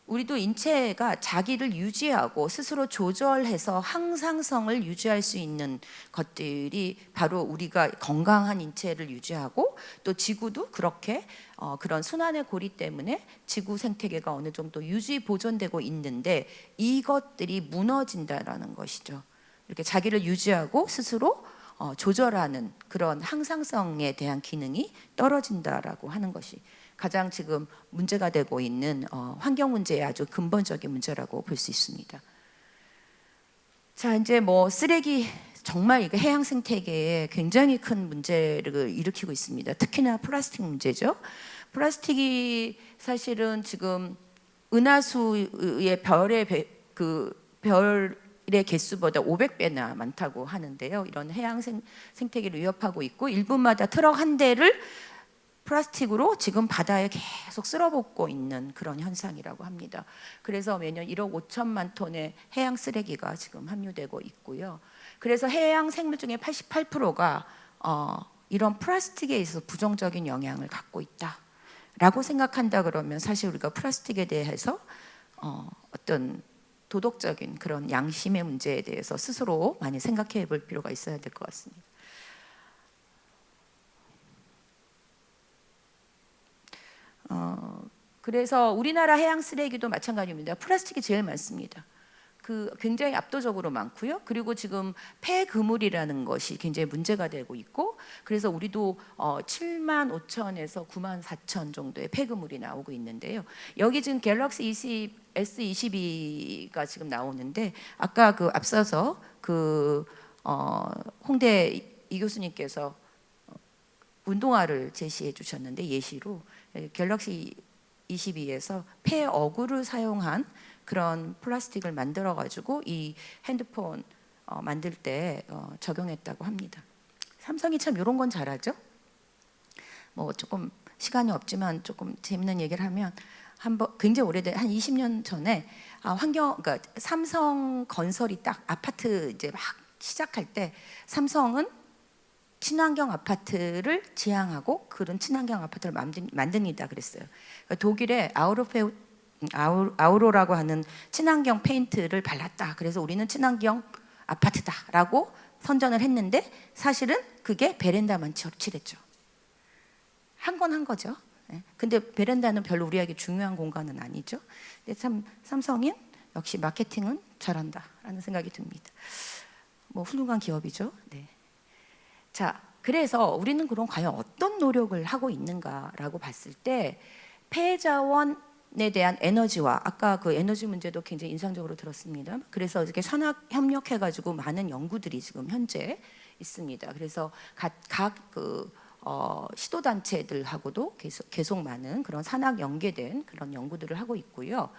우리도 인체가 자기를 유지하고 스스로 조절해서 항상성을 유지할 수 있는 것들이 바로 우리가 건강한 인체를 유지하고 또 지구도 그렇게 그런 순환의 고리 때문에 지구 생태계가 어느 정도 유지 보존되고 있는데 이것들이 무너진다라는 것이죠. 이렇게 자기를 유지하고 스스로 조절하는 그런 항상성에 대한 기능이 떨어진다라고 하는 것이 가장 지금 문제가 되고 있는 환경 문제의 아주 근본적인 문제라고 볼 수 있습니다. 자, 이제 뭐 쓰레기 정말 이게 해양 생태계에 굉장히 큰 문제를 일으키고 있습니다. 특히나 플라스틱 문제죠. 플라스틱이 사실은 지금 은하수의 별의 개수보다 500배나 많다고 하는데요. 이런 해양 생태계를 위협하고 있고, 1분마다 트럭 한 대를 플라스틱으로 지금 바다에 계속 쓸어붓고 있는 그런 현상이라고 합니다. 그래서 매년 1억 5천만 톤의 해양 쓰레기가 지금 함유되고 있고요. 그래서 해양 생물 중에 88%가 이런 플라스틱에 있어서 부정적인 영향을 갖고 있다라고 생각한다 그러면, 사실 우리가 플라스틱에 대해서 어떤 도덕적인 그런 양심의 문제에 대해서 스스로 많이 생각해 볼 필요가 있어야 될 것 같습니다. 그래서 우리나라 해양 쓰레기도 마찬가지입니다. 플라스틱이 제일 많습니다. 굉장히 압도적으로 많고요. 그리고 지금 폐그물이라는 것이 굉장히 문제가 되고 있고, 그래서 우리도 7만 5천에서 9만 4천 정도의 폐그물이 나오고 있는데요. 여기 지금 갤럭시 S22가 지금 나오는데, 아까 앞서서 홍대 이 교수님께서 운동화를 제시해 주셨는데, 예시로 갤럭시 22에서 폐어구를 사용한 그런 플라스틱을 만들어 가지고 이 핸드폰 만들 때 적용했다고 합니다. 삼성이 참 이런 건 잘하죠. 뭐 조금 시간이 없지만 조금 재밌는 얘기를 하면, 굉장히 오래된 한 20년 전에 그러니까 삼성 건설이 딱 아파트 이제 막 시작할 때, 삼성은 친환경 아파트를 지향하고 그런 친환경 아파트를 만듭니다 그랬어요. 그러니까 독일의 아우로라고 하는 친환경 페인트를 발랐다. 그래서 우리는 친환경 아파트다라고 선전을 했는데, 사실은 그게 베란다만 칠했죠. 한 건 한 거죠. 근데 베란다는 별로 우리에게 중요한 공간은 아니죠. 근데 참 삼성인 역시 마케팅은 잘한다라는 생각이 듭니다. 뭐 훌륭한 기업이죠. 네. 자, 그래서 우리는 그럼 과연 어떤 노력을 하고 있는가라고 봤을 때, 폐자원에 대한 에너지와, 아까 그 에너지 문제도 굉장히 인상적으로 들었습니다. 그래서 이렇게 산학 협력해가지고 많은 연구들이 지금 현재 있습니다. 그래서 각 시도 단체들하고도 계속 많은 그런 산학 연계된 그런 연구들을 하고 있고요.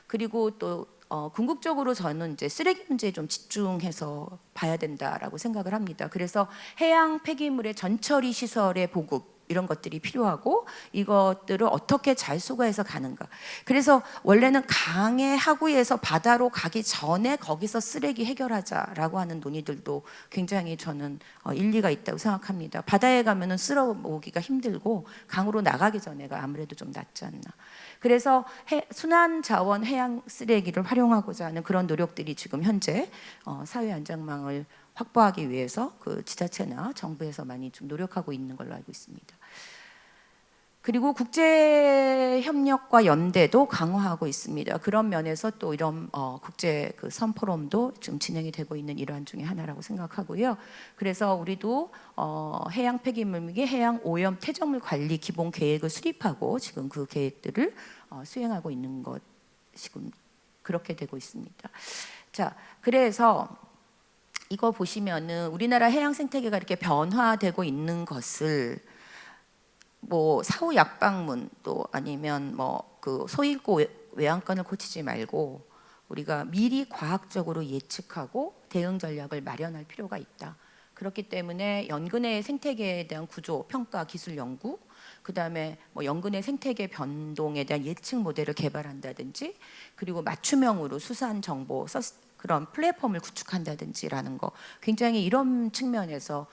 그리고 또 궁극적으로 저는 이제 쓰레기 문제에 좀 집중해서 봐야 된다라고 생각을 합니다. 그래서 해양 폐기물의 전처리 시설의 보급, 이런 것들이 필요하고, 이것들을 어떻게 잘 수거해서 가는가. 그래서 원래는 강의 하구에서 바다로 가기 전에 거기서 쓰레기 해결하자라고 하는 논의들도 굉장히 저는 일리가 있다고 생각합니다. 바다에 가면은 쓸어 모으기가 힘들고 강으로 나가기 전에가 아무래도 좀 낫지 않나. 그래서 순환 자원 해양 쓰레기를 활용하고자 하는 그런 노력들이 지금 현재 사회 안전망을 확보하기 위해서 그 지자체나 정부에서 많이 좀 노력하고 있는 걸로 알고 있습니다. 그리고 국제 협력과 연대도 강화하고 있습니다. 그런 면에서 또 이런 국제 선포럼도 지금 진행이 되고 있는 일환 중에 하나라고 생각하고요. 그래서 우리도 해양 폐기물 및 해양 오염 퇴적물 관리 기본 계획을 수립하고 지금 그 계획들을 수행하고 있는 것, 지금 그렇게 되고 있습니다. 자, 그래서 이거 보시면은 우리나라 해양 생태계가 이렇게 변화되고 있는 것을 뭐 사후 약방문, 또 아니면 뭐 그 소잃고 외양간을 고치지 말고 우리가 미리 과학적으로 예측하고 대응 전략을 마련할 필요가 있다. 그렇기 때문에 연근해 생태계에 대한 구조, 평가, 기술 연구, 그다음에 뭐 연근해 생태계 변동에 대한 예측 모델을 개발한다든지, 그리고 맞춤형으로 수산 정보 그런 플랫폼을 구축한다든지라는 거, 굉장히 이런 측면에서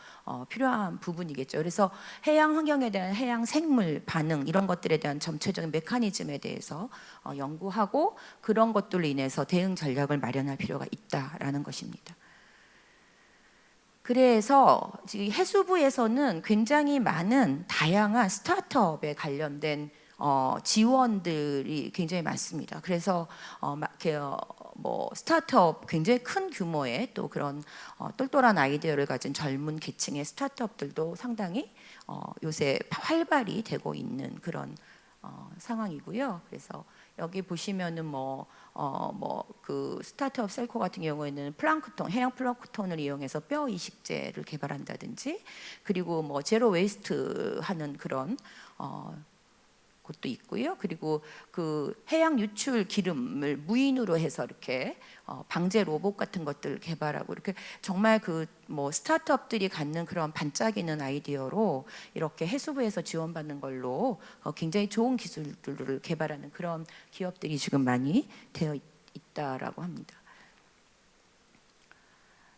필요한 부분이겠죠. 그래서 해양 환경에 대한 해양 생물 반응, 이런 것들에 대한 전체적인 메커니즘에 대해서 연구하고, 그런 것들로 인해서 대응 전략을 마련할 필요가 있다라는 것입니다. 그래서 지금 해수부에서는 굉장히 많은 다양한 스타트업에 관련된 지원들이 굉장히 많습니다. 그래서 뭐 스타트업, 굉장히 큰 규모의 또 그런 똘똘한 아이디어를 가진 젊은 계층의 스타트업들도 상당히 요새 활발히 되고 있는 그런 상황이고요. 그래서 여기 보시면은 그 스타트업 셀코 같은 경우에는 플랑크톤, 해양 플랑크톤을 이용해서 뼈 이식제를 개발한다든지, 그리고 뭐 제로 웨이스트 하는 그런 것도 있고요. 그리고 그 해양 유출 기름을 무인으로 해서 이렇게 방제 로봇 같은 것들 개발하고 이렇게 정말 그 뭐 스타트업들이 갖는 그런 반짝이는 아이디어로 이렇게 해수부에서 지원받는 걸로 굉장히 좋은 기술들을 개발하는 그런 기업들이 지금 많이 되어 있다라고 합니다.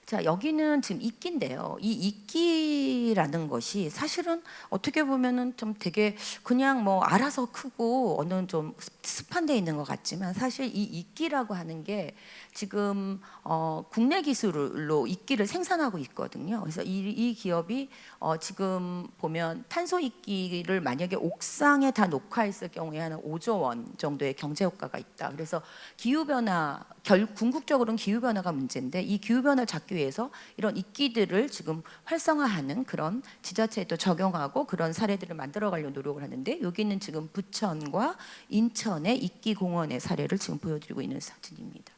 자, 여기는 지금 이끼인데요. 이 이끼라는 것이 사실은 어떻게 보면은 좀 되게 그냥 뭐 알아서 크고 어느 좀 습한 데 있는 것 같지만 사실 이 이끼라고 하는 게 지금 국내 기술로 이끼를 생산하고 있거든요. 그래서 이 기업이 지금 보면 탄소 이끼를 만약에 옥상에 다 녹화했을 경우에 한 5조 원 정도의 경제 효과가 있다. 그래서 기후 변화 궁극적으로는 기후 변화가 문제인데 이 기후 변화를 잡기 위해서 이런 이끼들을 지금 활성화하는 그런 지자체에도 적용하고 그런 사례들을 만들어 가려고 노력을 하는데 여기는 지금 부천과 인천의 이끼 공원의 사례를 지금 보여드리고 있는 사진입니다.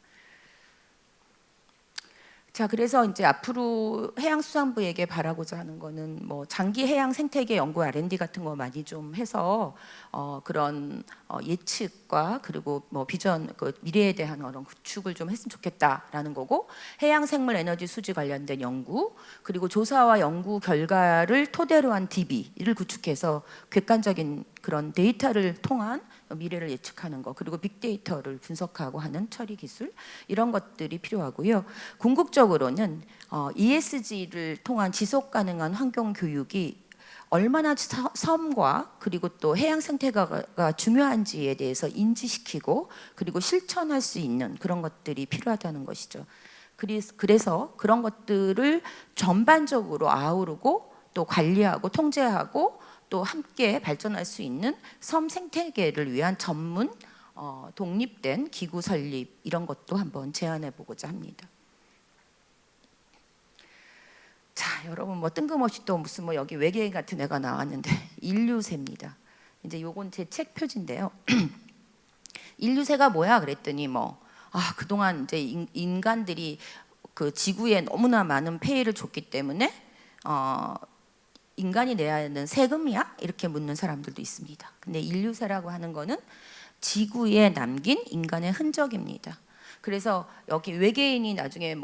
자, 그래서 이제 앞으로 해양수산부에게 바라고자 하는 거는 뭐 장기 해양 생태계 연구 R&D 같은 거 많이 좀 해서 그런 예측과 그리고 뭐 비전 그 미래에 대한 그런 구축을 좀 했으면 좋겠다라는 거고 해양 생물 에너지 수지 관련된 연구 그리고 조사와 연구 결과를 토대로 한 DB를 구축해서 객관적인 그런 데이터를 통한 미래를 예측하는 거 그리고 빅데이터를 분석하고 하는 처리 기술 이런 것들이 필요하고요. 궁극적으로는 ESG를 통한 지속 가능한 환경 교육이 얼마나 섬과 그리고 또 해양 생태계가 중요한지에 대해서 인지시키고 그리고 실천할 수 있는 그런 것들이 필요하다는 것이죠. 그래서 그런 것들을 전반적으로 아우르고 또 관리하고 통제하고 또 함께 발전할 수 있는 섬 생태계를 위한 전문 독립된 기구 설립 이런 것도 한번 제안해 보고자 합니다. 자, 여러분 뭐 뜬금없이 또 무슨 뭐 여기 외계인 같은 애가 나왔는데 인류새입니다. 이제 요건 제 책 표지인데요. 인류새가 뭐야 그랬더니 그동안 이제 인간들이 그 지구에 너무나 많은 폐해를 줬기 때문에 인간이 내야 하는 세금이야? 이렇게 묻는 사람들도 있습니다. 근데 인류새라고 하는 거는 지구에 남긴 인간의 흔적입니다. 그래서 여기 외계인이 나중에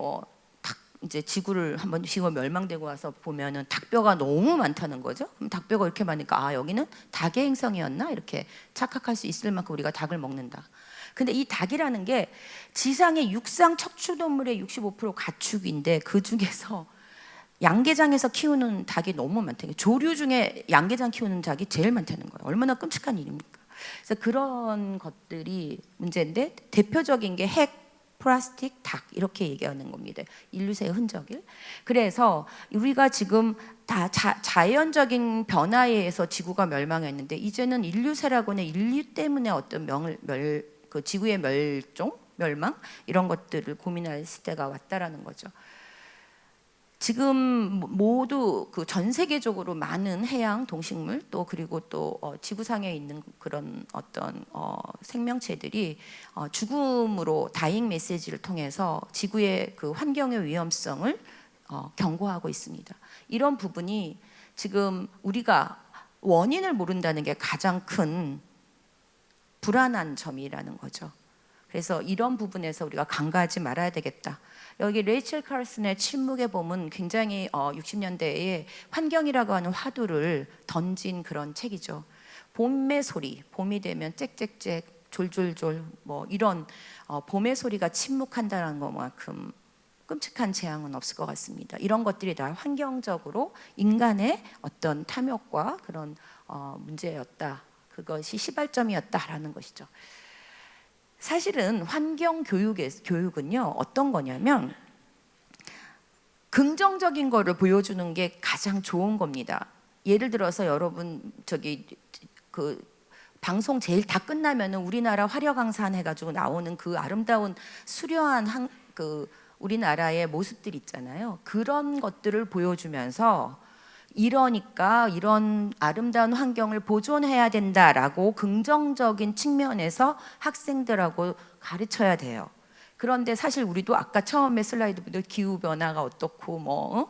이제 지구를 한번 지구가 멸망되고 와서 보면은 닭뼈가 너무 많다는 거죠. 그럼 닭뼈가 이렇게 많으니까 여기는 닭의 행성이었나 이렇게 착각할 수 있을 만큼 우리가 닭을 먹는다. 근데 이 닭이라는 게 지상의 육상 척추동물의 65% 가축인데 그 중에서 양계장에서 키우는 닭이 너무 많다는 거예요. 조류 중에 양계장 키우는 닭이 제일 많다는 거예요. 얼마나 끔찍한 일입니까? 그래서 그런 것들이 문제인데 대표적인 게 핵, 플라스틱, 닭 이렇게 얘기하는 겁니다. 인류새의 흔적을. 그래서 우리가 지금 다 자연적인 변화에 의해서 지구가 멸망했는데 이제는 인류새라고는 인류 때문에 어떤 그 지구의 멸망 이런 것들을 고민할 시대가 왔다라는 거죠. 지금 모두 그 전 세계적으로 많은 해양 동식물 또 그리고 또 지구상에 있는 그런 어떤 생명체들이 죽음으로 다잉 메시지를 통해서 지구의 그 환경의 위험성을 경고하고 있습니다. 이런 부분이 지금 우리가 원인을 모른다는 게 가장 큰 불안한 점이라는 거죠. 그래서 이런 부분에서 우리가 간과하지 말아야 되겠다. 여기 레이첼 칼슨의 침묵의 봄은 굉장히 60년대에 환경이라고 하는 화두를 던진 그런 책이죠. 봄의 소리, 봄이 되면 짹짹짹, 졸졸졸 이런 봄의 소리가 침묵한다는 것만큼 끔찍한 재앙은 없을 것 같습니다. 이런 것들이 다 환경적으로 인간의 어떤 탐욕과 그런 문제였다. 그것이 시발점이었다라는 것이죠. 사실은 환경 교육은요 어떤 거냐면 긍정적인 거를 보여주는 게 가장 좋은 겁니다. 예를 들어서 여러분 그 방송 제일 다 끝나면은 우리나라 화려강산 해가지고 나오는 그 아름다운 수려한 그 우리나라의 모습들 있잖아요. 그런 것들을 보여주면서 이러니까 이런 아름다운 환경을 보존해야 된다라고 긍정적인 측면에서 학생들하고 가르쳐야 돼요. 그런데 사실 우리도 아까 처음에 슬라이드 보던 기후 변화가 어떻고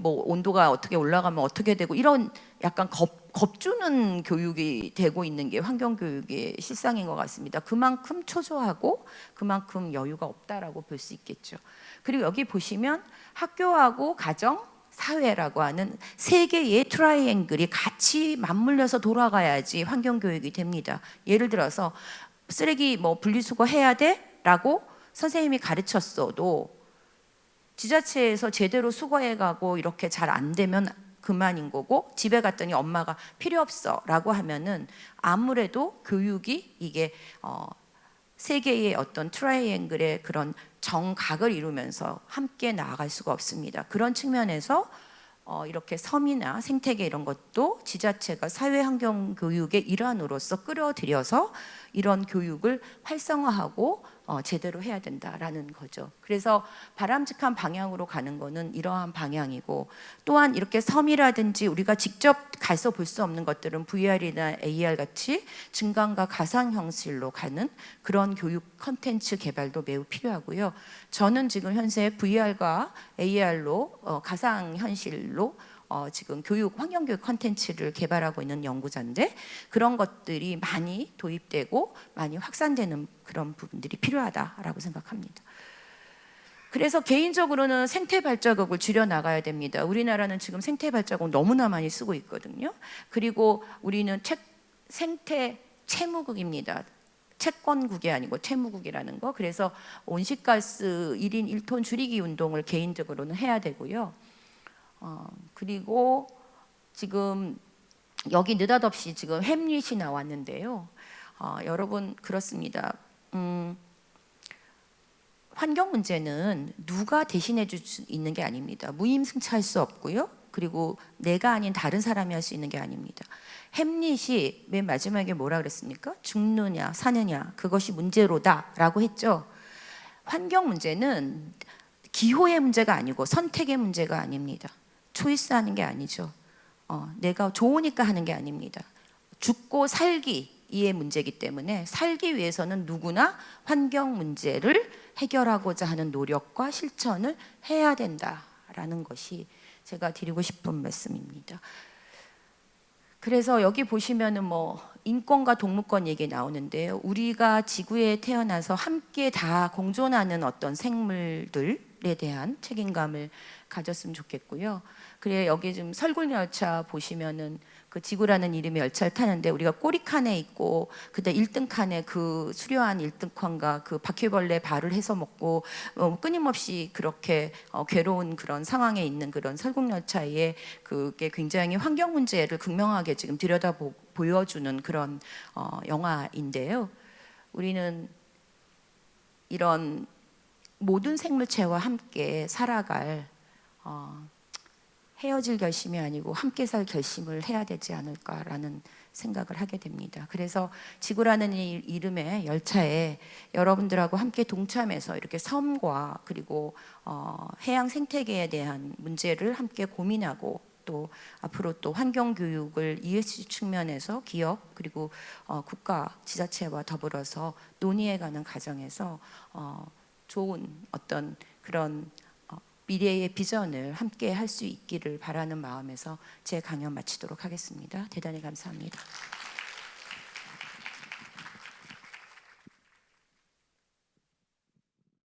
온도가 어떻게 올라가면 어떻게 되고 이런 약간 겁주는 교육이 되고 있는 게 환경교육의 실상인 것 같습니다. 그만큼 초조하고 그만큼 여유가 없다라고 볼 수 있겠죠. 그리고 여기 보시면 학교하고 가정, 사회라고 하는 세 개의 트라이앵글이 같이 맞물려서 돌아가야지 환경교육이 됩니다. 예를 들어서 쓰레기 뭐 분리수거 해야 돼? 라고 선생님이 가르쳤어도 지자체에서 제대로 수거해가고 이렇게 잘 안 되면 그만인 거고, 집에 갔더니 엄마가 필요 없어 라고 하면은 아무래도 교육이 이게 세 개의 어떤 트라이앵글의 그런 정각을 이루면서 함께 나아갈 수가 없습니다. 그런 측면에서 이렇게 섬이나 생태계 이런 것도 지자체가 사회환경교육의 일환으로서 끌어들여서 이런 교육을 활성화하고 제대로 해야 된다라는 거죠. 그래서 바람직한 방향으로 가는 거는 이러한 방향이고, 또한 이렇게 섬이라든지 우리가 직접 가서 볼 수 없는 것들은 VR이나 AR 같이 증강과 가상 형식으로 가는 그런 교육 컨텐츠 개발도 매우 필요하고요. 저는 지금 현재 VR과 AR로 가상 현실로 지금 교육 환경교육 컨텐츠를 개발하고 있는 연구자인데, 그런 것들이 많이 도입되고 많이 확산되는 그런 부분들이 필요하다라고 생각합니다. 그래서 개인적으로는 생태 발자국을 줄여 나가야 됩니다. 우리나라는 지금 생태 발자국 너무나 많이 쓰고 있거든요. 그리고 우리는 생태 채무국입니다. 채권국이 아니고 채무국이라는 거. 그래서 온실가스 1인 1톤 줄이기 운동을 개인적으로는 해야 되고요. 그리고 지금 여기 느닷없이 지금 햄릿이 나왔는데요. 여러분 그렇습니다. 환경 문제는 누가 대신해 줄 수 있는 게 아닙니다. 무임승차할 수 없고요. 그리고 내가 아닌 다른 사람이 할 수 있는 게 아닙니다. 햄릿이 맨 마지막에 뭐라 그랬습니까? 죽느냐 사느냐 그것이 문제로다라고 했죠. 환경 문제는 기호의 문제가 아니고 선택의 문제가 아닙니다. 초이스하는 게 아니죠. 내가 좋으니까 하는 게 아닙니다. 죽고 살기 이의 문제이기 때문에 살기 위해서는 누구나 환경 문제를 해결하고자 하는 노력과 실천을 해야 된다라는 것이 제가 드리고 싶은 말씀입니다. 그래서 여기 보시면은 뭐 인권과 동물권 얘기 나오는데요. 우리가 지구에 태어나서 함께 다 공존하는 어떤 생물들에 대한 책임감을 가졌으면 좋겠고요. 그래 여기 지금 설국열차 보시면은 그 지구라는 이름의 열차를 타는데 우리가 꼬리칸에 있고 그때 1등 칸에 그 수려한 1등 칸과 그 바퀴벌레 발을 해서 먹고 끊임없이 그렇게 괴로운 그런 상황에 있는 그런 설국열차에 그게 굉장히 환경 문제를 극명하게 지금 들여다 보여주는 그런 영화인데요. 우리는 이런 모든 생물체와 함께 살아갈 헤어질 결심이 아니고 함께 살 결심을 해야 되지 않을까라는 생각을 하게 됩니다. 그래서 지구라는 이름의 열차에 여러분들하고 함께 동참해서 이렇게 섬과 그리고 해양 생태계에 대한 문제를 함께 고민하고 또 앞으로 또 환경 교육을 ESG 측면에서 기업 그리고 국가 지자체와 더불어서 논의해가는 과정에서 좋은 어떤 그런 미래의 비전을 함께 할 수 있기를 바라는 마음에서 제 강연 마치도록 하겠습니다. 대단히 감사합니다.